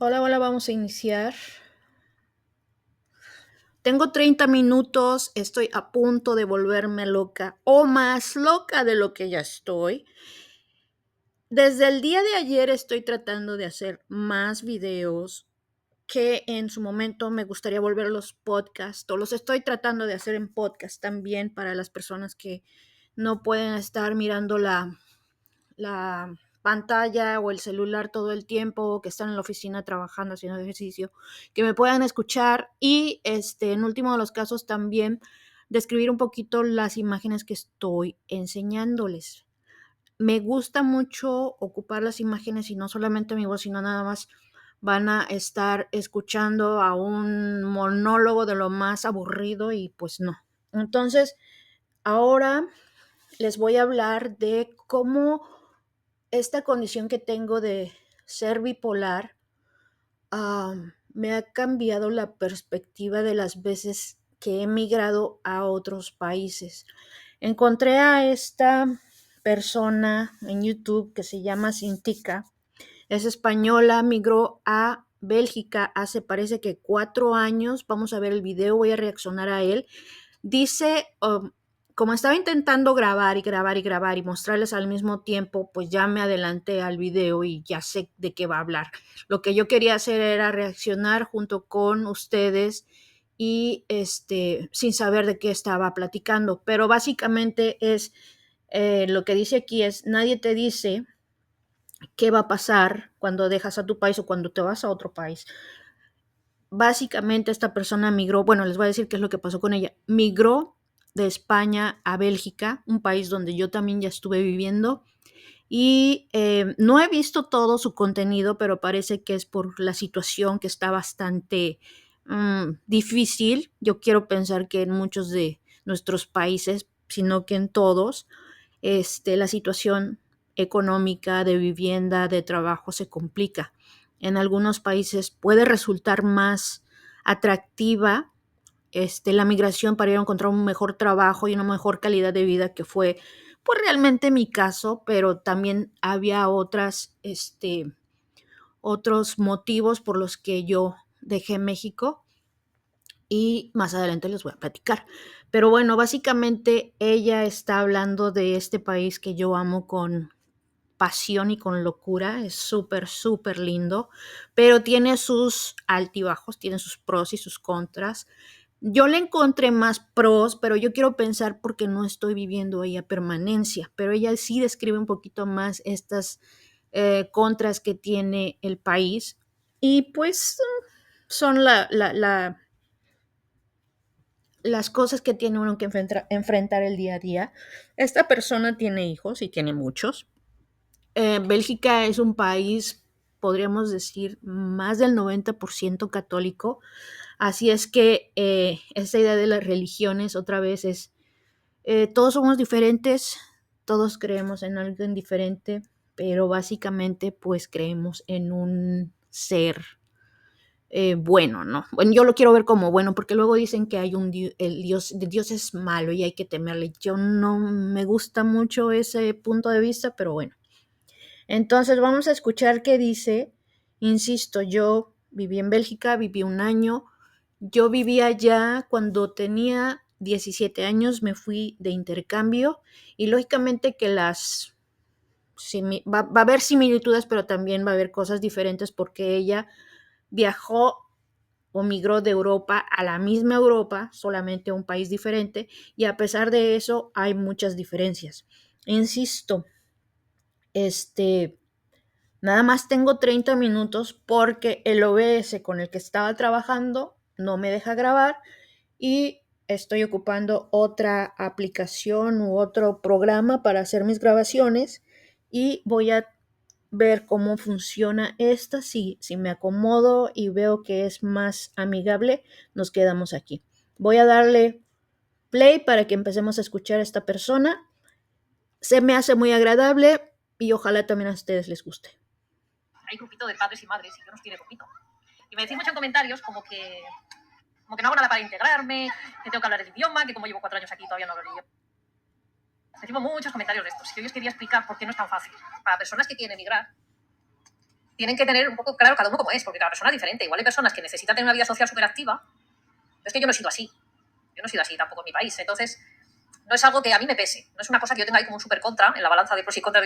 Hola, hola, vamos a iniciar. Tengo 30 minutos, estoy a punto de volverme loca o más loca de lo que ya estoy. Desde el día de ayer estoy tratando de hacer más videos que en su momento me gustaría volver a los podcasts o los estoy tratando de hacer en podcast también para las personas que no pueden estar mirando la pantalla o el celular todo el tiempo, que están en la oficina trabajando, haciendo ejercicio, que me puedan escuchar y en último de los casos también describir un poquito las imágenes que estoy enseñándoles. Me gusta mucho ocupar las imágenes y no solamente mi voz, sino nada más van a estar escuchando a un monólogo de lo más aburrido y pues no. Entonces, ahora les voy a hablar de cómo esta condición que tengo de ser bipolar me ha cambiado la perspectiva de las veces que he migrado a otros países. Encontré a esta persona en YouTube que se llama Cintica. Es española, migró a Bélgica hace parece que 4 años. Vamos a ver el video, voy a reaccionar a él. Dice, como estaba intentando grabar y grabar y grabar y mostrarles al mismo tiempo, pues ya me adelanté al video y ya sé de qué va a hablar. Lo que yo quería hacer era reaccionar junto con ustedes y sin saber de qué estaba platicando. Pero básicamente es, lo que dice aquí es, nadie te dice qué va a pasar cuando dejas a tu país o cuando te vas a otro país. Básicamente esta persona migró, bueno, les voy a decir qué es lo que pasó con ella. Migró de España a Bélgica, un país donde yo también ya estuve viviendo. Y no he visto todo su contenido, pero parece que es por la situación que está bastante difícil. Yo quiero pensar que en muchos de nuestros países, sino que en todos, la situación económica, de vivienda, de trabajo se complica. En algunos países puede resultar más atractiva la migración para ir a encontrar un mejor trabajo y una mejor calidad de vida, que fue pues realmente mi caso, pero también había otros motivos por los que yo dejé México y más adelante les voy a platicar. Pero bueno, básicamente ella está hablando de este país que yo amo con pasión y con locura, es súper, súper lindo, pero tiene sus altibajos, tiene sus pros y sus contras. Yo le encontré más pros, pero yo quiero pensar porque no estoy viviendo ahí a permanencia, pero ella sí describe un poquito más estas contras que tiene el país y pues son las cosas que tiene uno que enfrentar el día a día. Esta persona tiene hijos y tiene muchos. Bélgica es un país, podríamos decir, más del 90% católico, así es que esta idea de las religiones otra vez es, todos somos diferentes, todos creemos en algo diferente, pero básicamente pues creemos en un ser bueno, ¿no? Bueno, yo lo quiero ver como bueno, porque luego dicen que hay el Dios es malo y hay que temerle. Yo no me gusta mucho ese punto de vista, pero bueno. Entonces vamos a escuchar qué dice. Insisto, yo viví en Bélgica, viví un año. Yo vivía allá cuando tenía 17 años, me fui de intercambio y lógicamente que va a haber similitudes, pero también va a haber cosas diferentes porque ella viajó o migró de Europa a la misma Europa, solamente a un país diferente, y a pesar de eso hay muchas diferencias. Insisto, este, nada más tengo 30 minutos porque el OBS con el que estaba trabajando no me deja grabar y estoy ocupando otra aplicación u otro programa para hacer mis grabaciones y voy a ver cómo funciona esta. Si me acomodo y veo que es más amigable, nos quedamos aquí. Voy a darle play para que empecemos a escuchar a esta persona. Se me hace muy agradable y ojalá también a ustedes les guste. Hay grupito de padres y madres y yo no estoy de grupito. Y me decís mucho en comentarios como que no hago nada para integrarme, que tengo que hablar el idioma, que como llevo 4 años aquí todavía no hablo el idioma. Recibo muchos comentarios de estos. Y yo os quería explicar por qué no es tan fácil. Para personas que quieren emigrar, tienen que tener un poco claro cada uno cómo es, porque cada persona es diferente. Igual hay personas que necesitan tener una vida social súper activa, pero es que yo no he sido así. Yo no he sido así tampoco en mi país. Entonces, no es algo que a mí me pese. No es una cosa que yo tenga ahí como un súper contra en la balanza de pros y contras.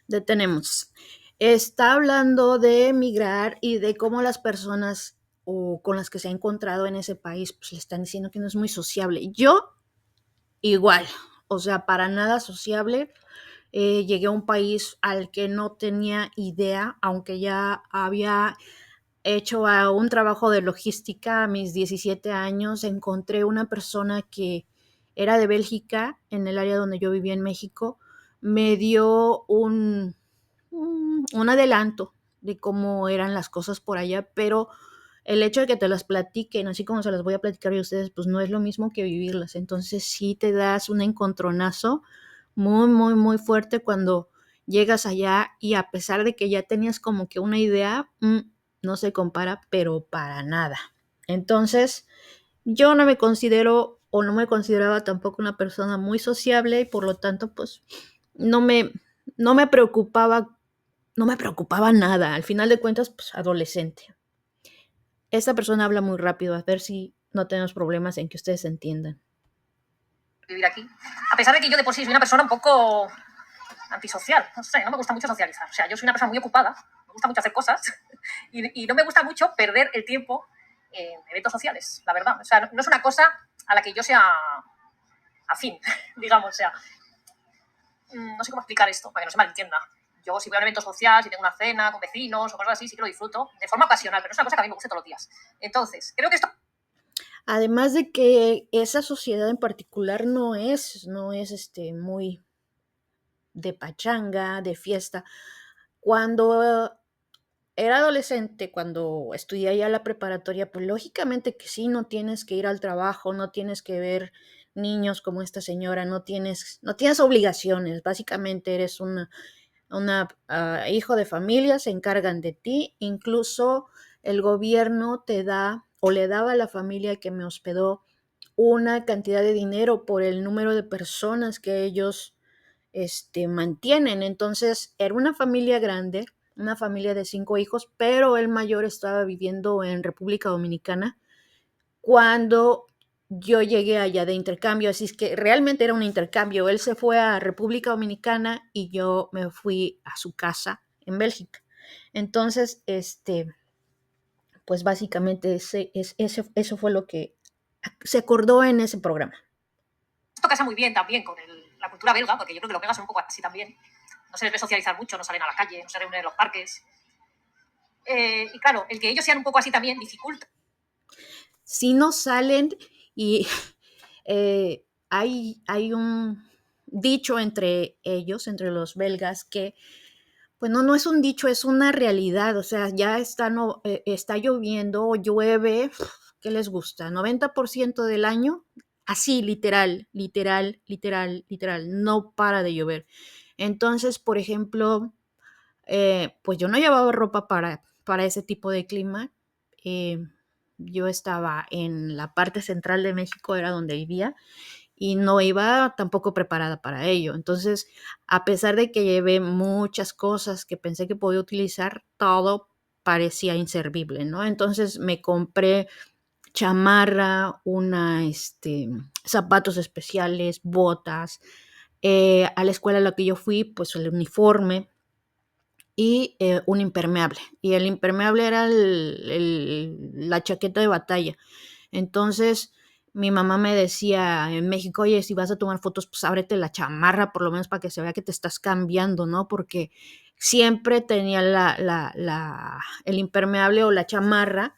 Detenemos. Está hablando de emigrar y de cómo las personas o con las que se ha encontrado en ese país, pues le están diciendo que no es muy sociable. Yo, igual, o sea, para nada sociable. Llegué a un país al que no tenía idea, aunque ya había hecho un trabajo de logística a mis 17 años. Encontré una persona que era de Bélgica, en el área donde yo vivía en México. Me dio un adelanto de cómo eran las cosas por allá, pero el hecho de que te las platiquen, así como se las voy a platicar a ustedes, pues no es lo mismo que vivirlas. Entonces sí te das un encontronazo muy, muy, muy fuerte cuando llegas allá y a pesar de que ya tenías como que una idea, no se compara, pero para nada. Entonces, yo no me considero o no me consideraba tampoco una persona muy sociable y por lo tanto, pues no me, no me preocupaba, no me preocupaba nada. Al final de cuentas, pues adolescente. Esta persona habla muy rápido, a ver si no tenemos problemas en que ustedes entiendan. Vivir aquí. A pesar de que yo de por sí soy una persona un poco antisocial, no sé, no me gusta mucho socializar. O sea, yo soy una persona muy ocupada, me gusta mucho hacer cosas y no me gusta mucho perder el tiempo en eventos sociales, la verdad. O sea, no es una cosa a la que yo sea afín, digamos. O sea, no sé cómo explicar esto para que no se malentienda. Yo si voy a un evento social, si tengo una cena con vecinos o cosas así, sí que lo disfruto de forma ocasional, pero no es una cosa que a mí me guste todos los días. Entonces, creo que esto... Además de que esa sociedad en particular no es muy de pachanga, de fiesta. Cuando era adolescente, cuando estudié ya la preparatoria, pues lógicamente que sí, no tienes que ir al trabajo, no tienes que ver niños como esta señora, no tienes obligaciones, básicamente eres una hijo de familia, se encargan de ti, incluso el gobierno te da o le daba a la familia que me hospedó una cantidad de dinero por el número de personas que ellos mantienen. Entonces, era una familia grande, una familia de 5 hijos, pero el mayor estaba viviendo en República Dominicana cuando yo llegué allá de intercambio, así es que realmente era un intercambio. Él se fue a República Dominicana y yo me fui a su casa en Bélgica. Entonces, pues básicamente eso fue lo que se acordó en ese programa. Esto casa muy bien también con la cultura belga, porque yo creo que los belgas son un poco así también. No se les ve socializar mucho, no salen a la calle, no se reúnen en los parques. Y claro, el que ellos sean un poco así también dificulta. Si no salen y hay un dicho entre ellos, entre los belgas, que pues no es un dicho, es una realidad. O sea, ya está lloviendo o llueve, ¿qué les gusta? 90% del año, así, literal, literal, literal, literal, no para de llover. Entonces, por ejemplo, pues yo no llevaba ropa para ese tipo de clima. Eh, yo estaba en la parte central de México, era donde vivía, y no iba tampoco preparada para ello. Entonces, a pesar de que llevé muchas cosas que pensé que podía utilizar, todo parecía inservible, ¿no? Entonces me compré chamarra, zapatos especiales, botas. A la escuela a la que yo fui, pues el uniforme y un impermeable. Y el impermeable era la chaqueta de batalla. Entonces, mi mamá me decía en México, oye, si vas a tomar fotos, pues ábrete la chamarra, por lo menos para que se vea que te estás cambiando, ¿no? Porque siempre tenía el impermeable o la chamarra,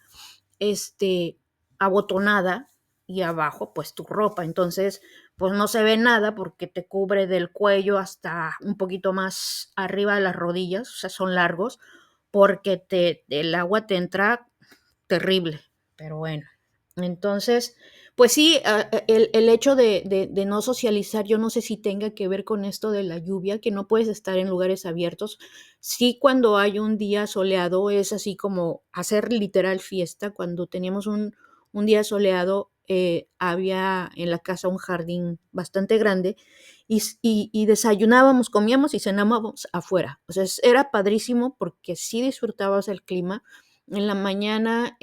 abotonada y abajo, pues tu ropa. Entonces, pues no se ve nada porque te cubre del cuello hasta un poquito más arriba de las rodillas, o sea, son largos, porque el agua te entra terrible, pero bueno. Entonces, pues sí, el hecho de no socializar, yo no sé si tenga que ver con esto de la lluvia, que no puedes estar en lugares abiertos. Sí, cuando hay un día soleado es así como hacer literal fiesta. Cuando teníamos un día soleado, había en la casa un jardín bastante grande y desayunábamos, comíamos y cenábamos afuera. O sea, era padrísimo porque sí disfrutabas el clima. En la mañana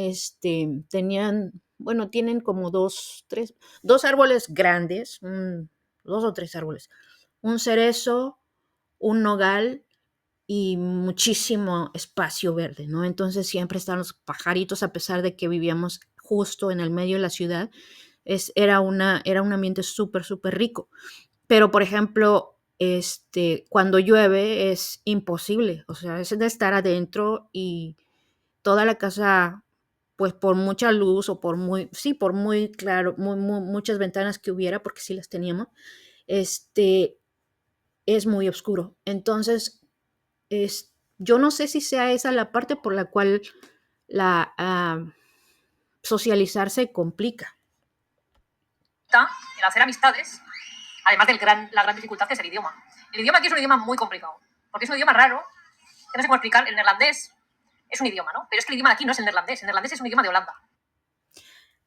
tienen como dos árboles grandes, dos o tres árboles, un cerezo, un nogal y muchísimo espacio verde, ¿no? Entonces siempre estaban los pajaritos, a pesar de que vivíamos justo en el medio de la ciudad, era un ambiente súper, súper rico. Pero, por ejemplo, cuando llueve es imposible, o sea, es de estar adentro y toda la casa, pues por mucha luz o por muy claro, muchas ventanas que hubiera, porque sí las teníamos, este, es muy oscuro. Entonces, yo no sé si sea esa la parte por la cual la socializar se complica. El hacer amistades, además de la gran dificultad que es el idioma. El idioma aquí es un idioma muy complicado, porque es un idioma raro, que no sé cómo explicar. El neerlandés es un idioma, ¿no? Pero es que el idioma de aquí no es el neerlandés es un idioma de Holanda.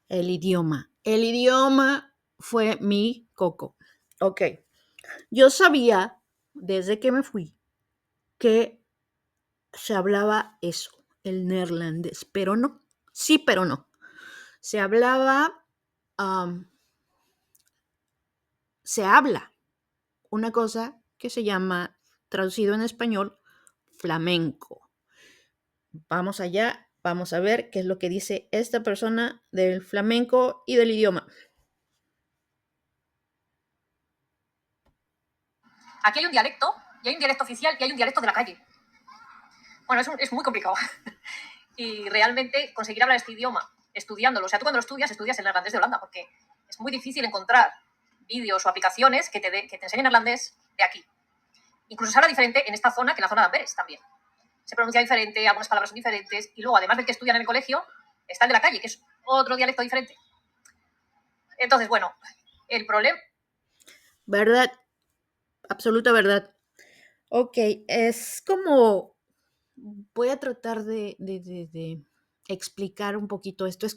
El idioma. El idioma fue mi coco. Ok. Yo sabía desde que me fui que se hablaba eso, el neerlandés, pero no. Sí, pero no. Se hablaba, se habla una cosa que se llama, traducido en español, flamenco. Vamos allá, vamos a ver qué es lo que dice esta persona del flamenco y del idioma. Aquí hay un dialecto, y hay un dialecto oficial, y hay un dialecto de la calle. Bueno, es muy complicado. Y realmente conseguir hablar este idioma estudiándolo, o sea, tú cuando lo estudias el neerlandés de Holanda, porque es muy difícil encontrar vídeos o aplicaciones que te enseñen neerlandés de aquí. Incluso se habla diferente en esta zona que en la zona de Amberes también. Se pronuncia diferente, algunas palabras son diferentes, y luego, además del que estudian en el colegio, está el de la calle, que es otro dialecto diferente. Entonces, bueno, el problema... ¿Verdad? Absoluta verdad. Ok, es como, voy a tratar de explicar un poquito esto. Es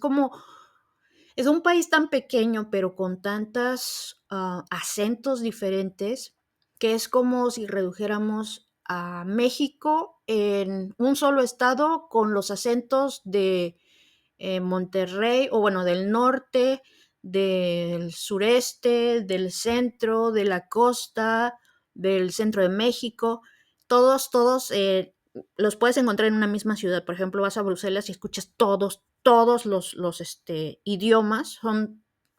un país tan pequeño, pero con tantos acentos diferentes, que es como si redujéramos a México en un solo estado con los acentos de Monterrey, o bueno, del norte, del sureste, del centro, de la costa, del centro de México. Todos los puedes encontrar en una misma ciudad. Por ejemplo, vas a Bruselas y escuchas todos los idiomas.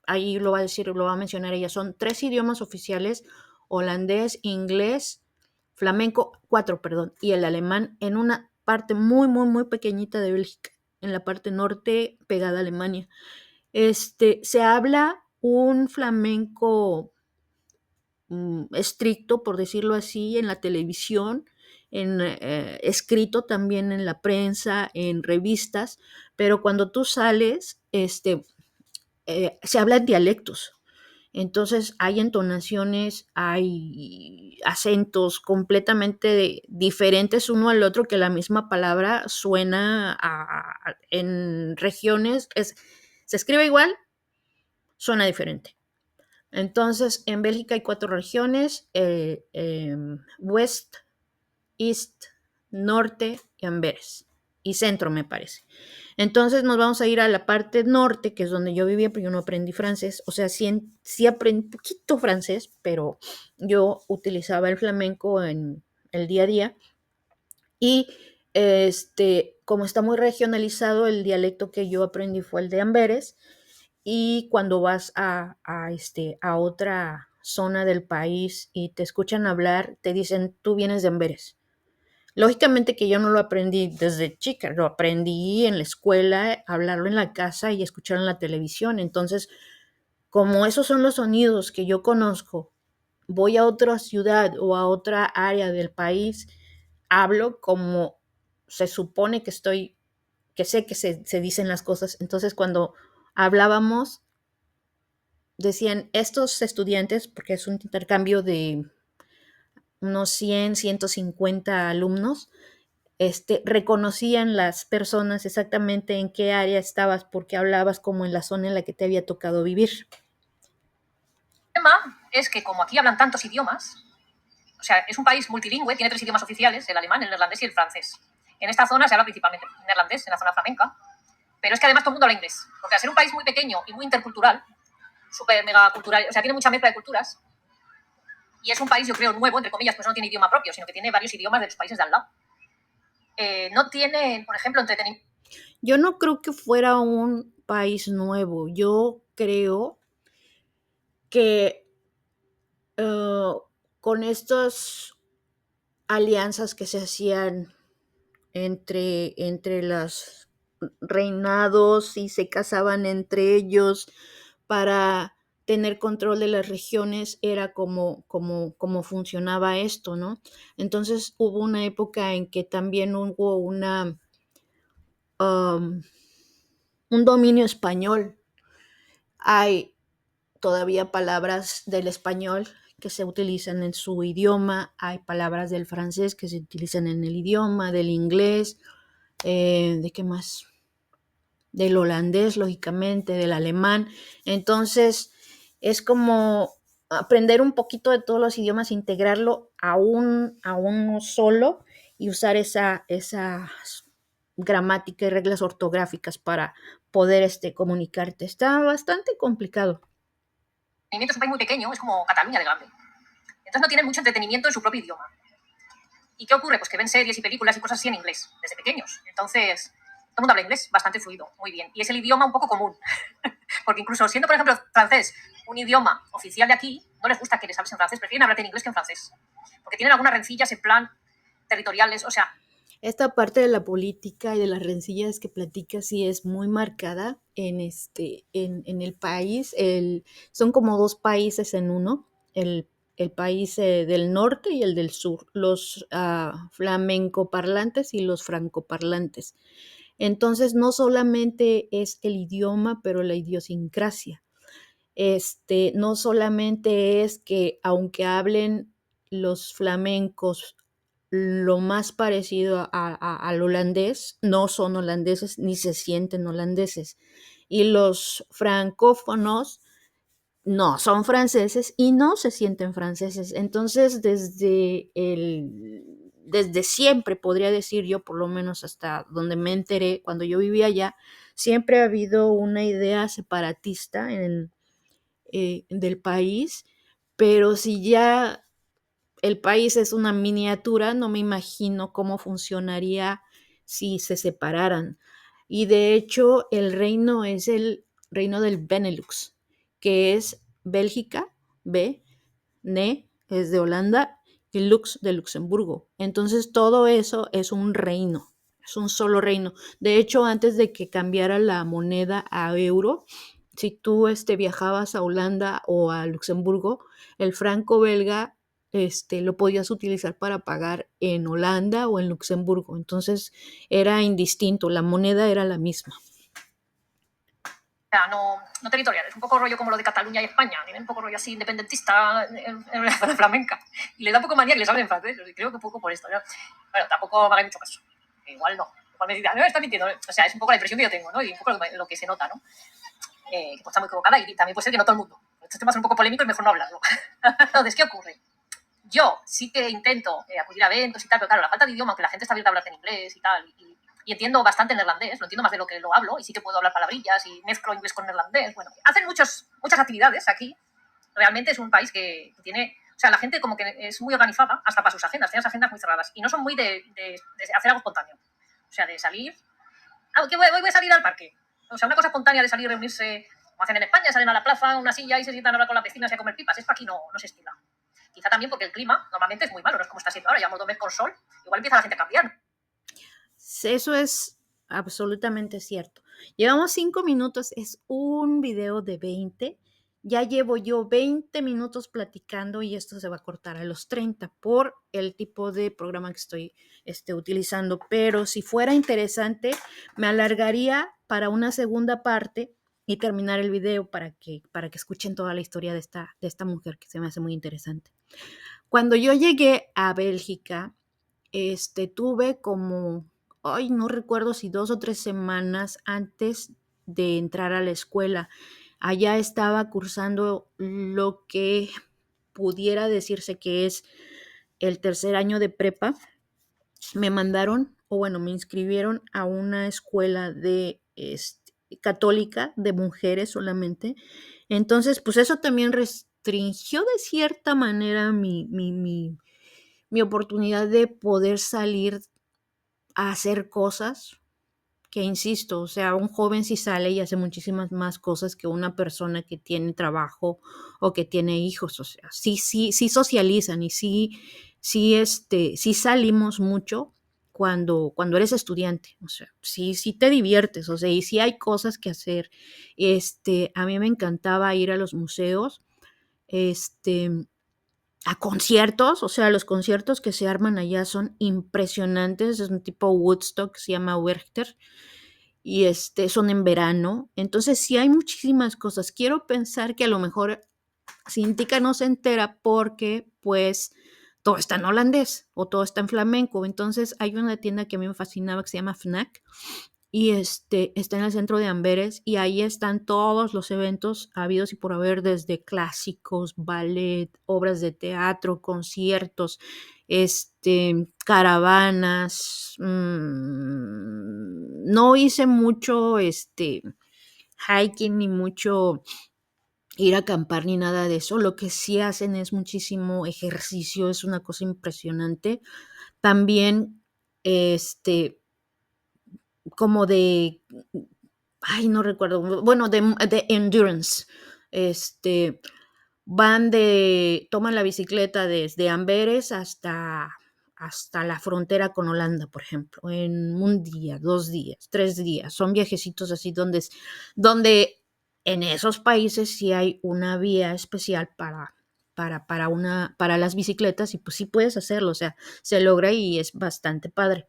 Ahí lo va a decir, lo va a mencionar ella, son 3 idiomas oficiales: holandés, inglés, flamenco, 4, perdón, y el alemán, en una parte muy, muy, muy pequeñita de Bélgica, en la parte norte pegada a Alemania. Se habla un flamenco estricto, por decirlo así, en la televisión, escrito también en la prensa, en revistas, pero cuando tú sales, se habla en dialectos. Entonces hay entonaciones, hay acentos completamente diferentes uno al otro, que la misma palabra suena en regiones, se escribe igual, suena diferente. Entonces en Bélgica hay 4 regiones: West, East, Norte y Amberes. Y Centro, me parece. Entonces nos vamos a ir a la parte norte, que es donde yo vivía, pero yo no aprendí francés. O sea, sí aprendí poquito francés, pero yo utilizaba el flamenco en el día a día. Y como está muy regionalizado, el dialecto que yo aprendí fue el de Amberes. Y cuando vas a otra zona del país y te escuchan hablar, te dicen, tú vienes de Amberes. Lógicamente que yo no lo aprendí desde chica, lo aprendí en la escuela, hablarlo en la casa y escucharlo en la televisión. Entonces, como esos son los sonidos que yo conozco, voy a otra ciudad o a otra área del país, hablo como se supone que sé que se dicen las cosas. Entonces, cuando hablábamos, decían estos estudiantes, porque es un intercambio de unos 100, 150 alumnos, reconocían las personas exactamente en qué área estabas porque hablabas como en la zona en la que te había tocado vivir. El tema es que como aquí hablan tantos idiomas, o sea, es un país multilingüe, tiene 3 idiomas oficiales, el alemán, el neerlandés y el francés. En esta zona se habla principalmente neerlandés, en la zona flamenca, pero es que además todo el mundo habla inglés, porque al ser un país muy pequeño y muy intercultural, súper mega cultural, o sea, tiene mucha mezcla de culturas, y es un país, yo creo, nuevo, entre comillas, pues no tiene idioma propio, sino que tiene varios idiomas de los países de al lado. No tiene, por ejemplo, entretenimiento. Yo no creo que fuera un país nuevo. Yo creo que con estas alianzas que se hacían entre los reinados y se casaban entre ellos para tener control de las regiones, era como funcionaba esto, ¿no? Entonces hubo una época en que también hubo um, un dominio español. Hay todavía palabras del español que se utilizan en su idioma, hay palabras del francés que se utilizan en el idioma, del inglés, ¿de qué más? Del holandés, lógicamente, del alemán. Entonces, es como aprender un poquito de todos los idiomas, integrarlo a uno solo y usar esa gramática y reglas ortográficas para poder comunicarte. Está bastante complicado. Es un país muy pequeño, es como Cataluña de grande. Entonces no tienen mucho entretenimiento en su propio idioma. ¿Y qué ocurre? Pues que ven series y películas y cosas así en inglés, desde pequeños. Entonces, todo el mundo habla inglés bastante fluido, muy bien. Y es el idioma un poco común. Porque incluso siendo, por ejemplo, francés un idioma oficial de aquí, no les gusta que les hables en francés, prefieren hablarte en inglés que en francés. Porque tienen algunas rencillas en plan territoriales, o sea. Esta parte de la política y de las rencillas que platicas sí es muy marcada en el país. Son como dos países en uno, el país del norte y el del sur, los flamenco parlantes y los francoparlantes. Entonces no solamente es el idioma, pero la idiosincrasia. No solamente es que aunque hablen los flamencos lo más parecido al holandés, no son holandeses ni se sienten holandeses. Y los francófonos no son franceses y no se sienten franceses. Entonces, desde siempre, podría decir yo, por lo menos hasta donde me enteré, cuando yo vivía allá, siempre ha habido una idea separatista del país, pero si ya el país es una miniatura, no me imagino cómo funcionaría si se separaran. Y de hecho, el reino es el reino del Benelux, que es Bélgica, B, Ne es de Holanda y Lux de Luxemburgo. Entonces todo eso es un reino, es un solo reino. De hecho, antes de que cambiara la moneda a euro, si tú viajabas a Holanda o a Luxemburgo, el franco belga lo podías utilizar para pagar en Holanda o en Luxemburgo. Entonces era indistinto, la moneda era la misma. O sea, no territoriales, un poco rollo como lo de Cataluña y España, tienen un poco rollo así independentista en la zona flamenca. Y les da un poco manía que les hablen francés, y creo que un poco por esto, ¿no? Bueno, tampoco me hagan mucho caso, igual no. Igual me dirán, no, está mintiendo, o sea, es un poco la impresión que yo tengo, ¿no? Y un poco lo que se nota, ¿no? Que pues está muy equivocada y también puede ser que no todo el mundo. Estos temas son un poco polémicos y mejor no hablarlo. Entonces, ¿qué ocurre? Yo sí que intento acudir a eventos y tal, pero claro, la falta de idioma, que la gente está abierta a hablar en inglés y tal, y entiendo bastante neerlandés, lo entiendo más de lo que lo hablo, y sí que puedo hablar palabrillas y mezclo inglés con neerlandés. Bueno, hacen muchas actividades aquí. Realmente es un país que tiene, o sea, la gente como que es muy organizada hasta para sus agendas, tiene las agendas muy cerradas y no son muy de hacer algo espontáneo. O sea, de salir, que voy a salir al parque. O sea, una cosa espontánea de salir, reunirse, como hacen en España, salen a la plaza, una silla y se sientan a hablar con las vecinas y a comer pipas. Esto aquí no se estila. Quizá también porque el clima normalmente es muy malo, no es como está siendo ahora, llevamos 2 meses con sol, igual empieza la gente a cambiar. Eso es absolutamente cierto. Llevamos 5 minutos, es un video de 20. Ya llevo yo 20 minutos platicando y esto se va a cortar a los 30 por el tipo de programa que estoy utilizando. Pero si fuera interesante, me alargaría para una segunda parte y terminar el video para que escuchen toda la historia de esta mujer que se me hace muy interesante. Cuando yo llegué a Bélgica, tuve como, ay, no recuerdo si 2 o 3 semanas antes de entrar a la escuela. Allá estaba cursando lo que pudiera decirse que es el tercer año de prepa. Me mandaron, o bueno, me inscribieron a una escuela de católica de mujeres solamente. Entonces, pues eso también restringió de cierta manera mi oportunidad de poder salir a hacer cosas que insisto, o sea, un joven sí sale y hace muchísimas más cosas que una persona que tiene trabajo o que tiene hijos, o sea, sí socializan y sí salimos mucho cuando eres estudiante, o sea, sí te diviertes, o sea, y sí hay cosas que hacer. A mí me encantaba ir a los museos, este, a conciertos, o sea, los conciertos que se arman allá son impresionantes, es un tipo Woodstock, se llama Werchter, y son en verano. Entonces, sí hay muchísimas cosas. Quiero pensar que a lo mejor Cintica no se entera porque, pues, todo está en holandés o todo está en flamenco. Entonces, hay una tienda que a mí me fascinaba que se llama Fnac y está en el centro de Amberes y ahí están todos los eventos habidos y por haber, desde clásicos, ballet, obras de teatro, conciertos, caravanas. No hice mucho hiking ni mucho ir a acampar ni nada de eso. Lo que sí hacen es muchísimo ejercicio, es una cosa impresionante. También, como de, ay, no recuerdo, bueno, de endurance. Este, toman la bicicleta desde Amberes hasta la frontera con Holanda, por ejemplo, en un día, 2 días, 3 días. Son viajecitos así donde en esos países sí hay una vía especial para las bicicletas y pues sí puedes hacerlo, o sea, se logra y es bastante padre.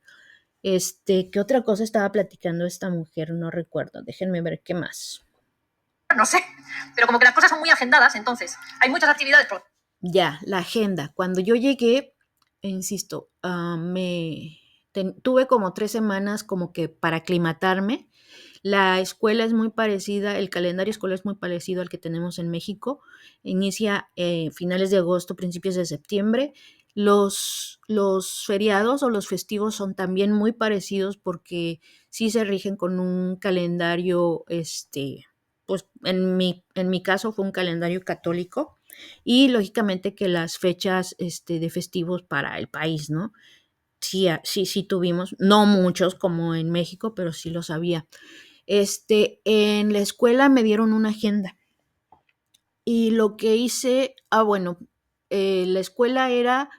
¿Qué otra cosa estaba platicando esta mujer? No recuerdo, déjenme ver qué más. No sé, pero como que las cosas son muy agendadas, entonces hay muchas actividades. Ya, la agenda. Cuando yo llegué, insisto, tuve como 3 semanas como que para aclimatarme. La escuela es muy parecida, el calendario escolar es muy parecido al que tenemos en México. Inicia finales de agosto, principios de septiembre. Los feriados o los festivos son también muy parecidos porque sí se rigen con un calendario, pues en mi caso fue un calendario católico y lógicamente que las fechas de festivos para el país, ¿no? Sí, sí tuvimos, no muchos como en México, pero sí los había. En la escuela me dieron una agenda y lo que hice, bueno, la escuela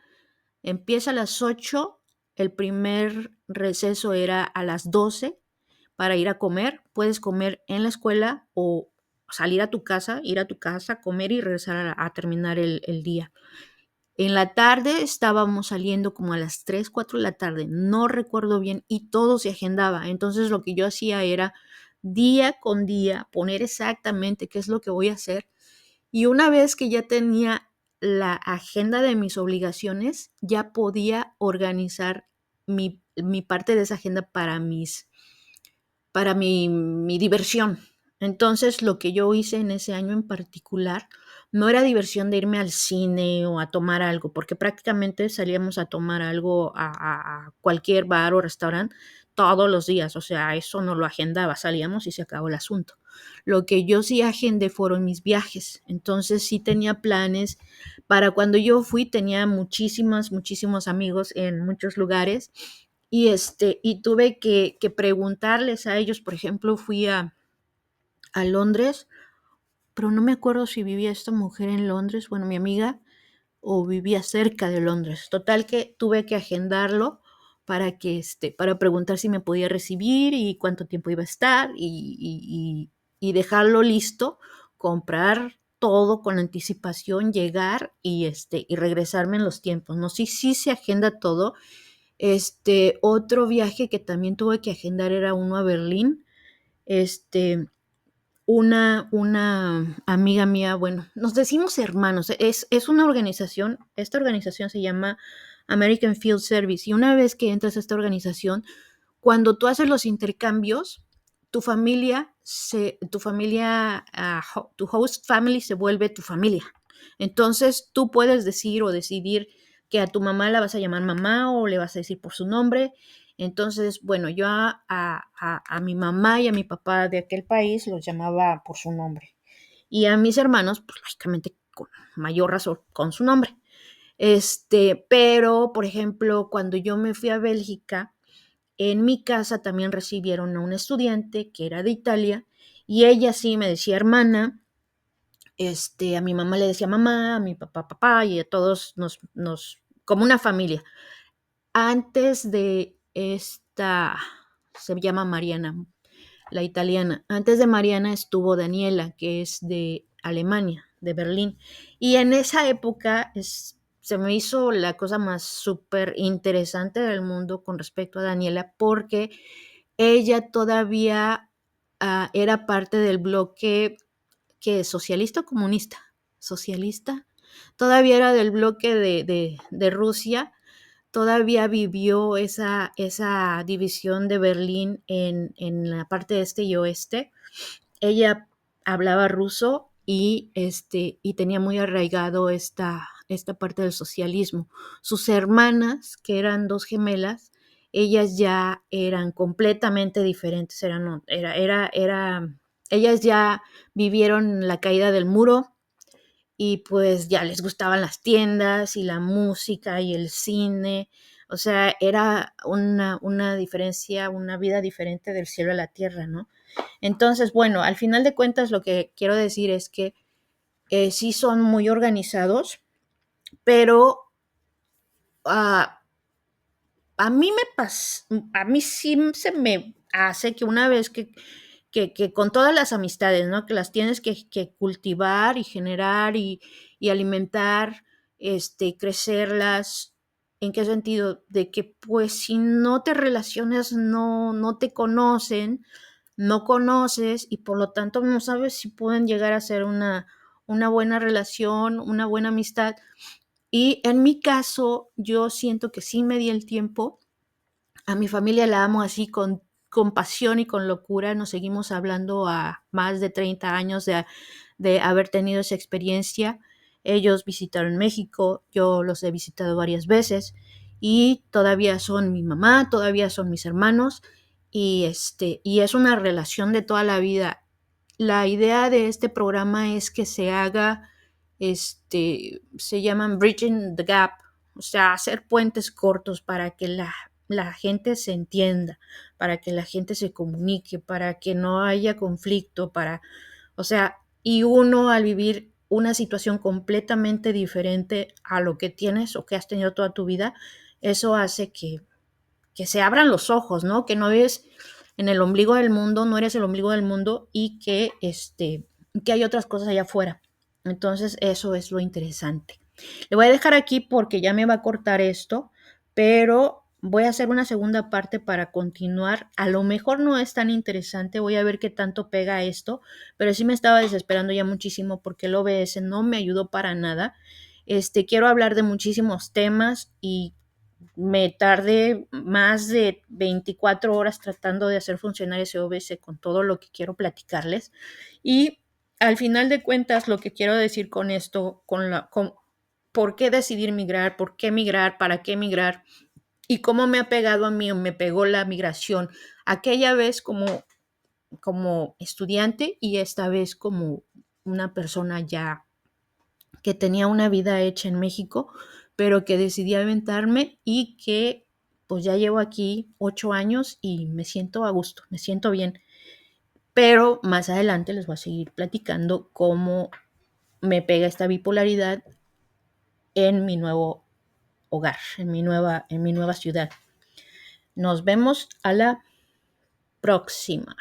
empieza a las 8, el primer receso era a las 12 para ir a comer. Puedes comer en la escuela o salir a tu casa, ir a tu casa, comer y regresar a terminar el día. En la tarde estábamos saliendo como a las 3, 4 de la tarde, no recuerdo bien, y todo se agendaba. Entonces lo que yo hacía era día con día poner exactamente qué es lo que voy a hacer. Y una vez que ya tenía la agenda de mis obligaciones, ya podía organizar mi parte de esa agenda para mi diversión. Entonces, lo que yo hice en ese año en particular no era diversión de irme al cine o a tomar algo, porque prácticamente salíamos a tomar algo a cualquier bar o restaurante todos los días, o sea, eso no lo agendaba, salíamos y se acabó el asunto. Lo que yo sí agendé fueron mis viajes, entonces sí tenía planes. Para cuando yo fui tenía muchísimos amigos en muchos lugares y tuve que preguntarles a ellos. Por ejemplo, fui a Londres, pero no me acuerdo si vivía esta mujer en Londres, bueno, mi amiga, o vivía cerca de Londres. Total que tuve que agendarlo para preguntar si me podía recibir y cuánto tiempo iba a estar y dejarlo listo, comprar todo con anticipación, llegar y regresarme en los tiempos, ¿no? Sí se agenda todo. Otro viaje que también tuve que agendar era uno a Berlín. Una amiga mía, bueno, nos decimos hermanos, es una organización, esta organización se llama American Field Service. Y una vez que entras a esta organización, cuando tú haces los intercambios, tu familia, tu host family se vuelve tu familia. Entonces tú puedes decir o decidir que a tu mamá la vas a llamar mamá o le vas a decir por su nombre. Entonces, bueno, yo a mi mamá y a mi papá de aquel país los llamaba por su nombre. Y a mis hermanos, pues lógicamente con mayor razón, con su nombre. Pero, por ejemplo, cuando yo me fui a Bélgica, en mi casa también recibieron a una estudiante que era de Italia y ella sí me decía hermana, a mi mamá le decía mamá, a mi papá papá y a todos como una familia. Antes de esta, se llama Mariana, la italiana. Antes de Mariana estuvo Daniela, que es de Alemania, de Berlín. Y en esa época se me hizo la cosa más súper interesante del mundo con respecto a Daniela, porque ella todavía era parte del bloque que socialista o comunista, socialista, todavía era del bloque de Rusia, todavía vivió esa división de Berlín en la parte este y oeste. Ella hablaba ruso y tenía muy arraigado esta parte del socialismo. Sus hermanas, que eran dos gemelas, ellas ya eran completamente diferentes. Ellas ya vivieron la caída del muro, y pues ya les gustaban las tiendas y la música y el cine. O sea, era una diferencia, una vida diferente del cielo a la tierra, ¿no? Entonces, bueno, al final de cuentas lo que quiero decir es que sí son muy organizados, pero ah, a mí sí se me hace que una vez que con todas las amistades, ¿no? Que las tienes que cultivar y generar y alimentar, crecerlas. ¿En qué sentido? De que pues si no te relacionas, no te conocen, no conoces y por lo tanto no sabes si pueden llegar a ser una buena relación, una buena amistad. Y en mi caso, yo siento que sí me di el tiempo. A mi familia la amo así con pasión y con locura. Nos seguimos hablando a más de 30 años de haber tenido esa experiencia. Ellos visitaron México, yo los he visitado varias veces y todavía son mi mamá, todavía son mis hermanos y es una relación de toda la vida. La idea de este programa es que se haga, se llaman Bridging the Gap, o sea, hacer puentes cortos para que la gente se entienda, para que la gente se comunique, para que no haya conflicto, o sea, y uno al vivir una situación completamente diferente a lo que tienes o que has tenido toda tu vida, eso hace que se abran los ojos, ¿no? Que no eres en el ombligo del mundo, no eres el ombligo del mundo y que hay otras cosas allá afuera. Entonces, eso es lo interesante. Le voy a dejar aquí porque ya me va a cortar esto, pero voy a hacer una segunda parte para continuar. A lo mejor no es tan interesante, voy a ver qué tanto pega esto, pero sí me estaba desesperando ya muchísimo porque el OBS no me ayudó para nada. Quiero hablar de muchísimos temas y me tardé más de 24 horas tratando de hacer funcionar ese OBS con todo lo que quiero platicarles. Y al final de cuentas, lo que quiero decir con esto, con por qué decidir migrar, para qué migrar y cómo me ha pegado a mí o me pegó la migración aquella vez como estudiante y esta vez como una persona ya que tenía una vida hecha en México, pero que decidí aventarme y que pues ya llevo aquí 8 años y me siento a gusto, me siento bien. Pero más adelante les voy a seguir platicando cómo me pega esta bipolaridad en mi nuevo hogar, en mi nueva ciudad. Nos vemos a la próxima.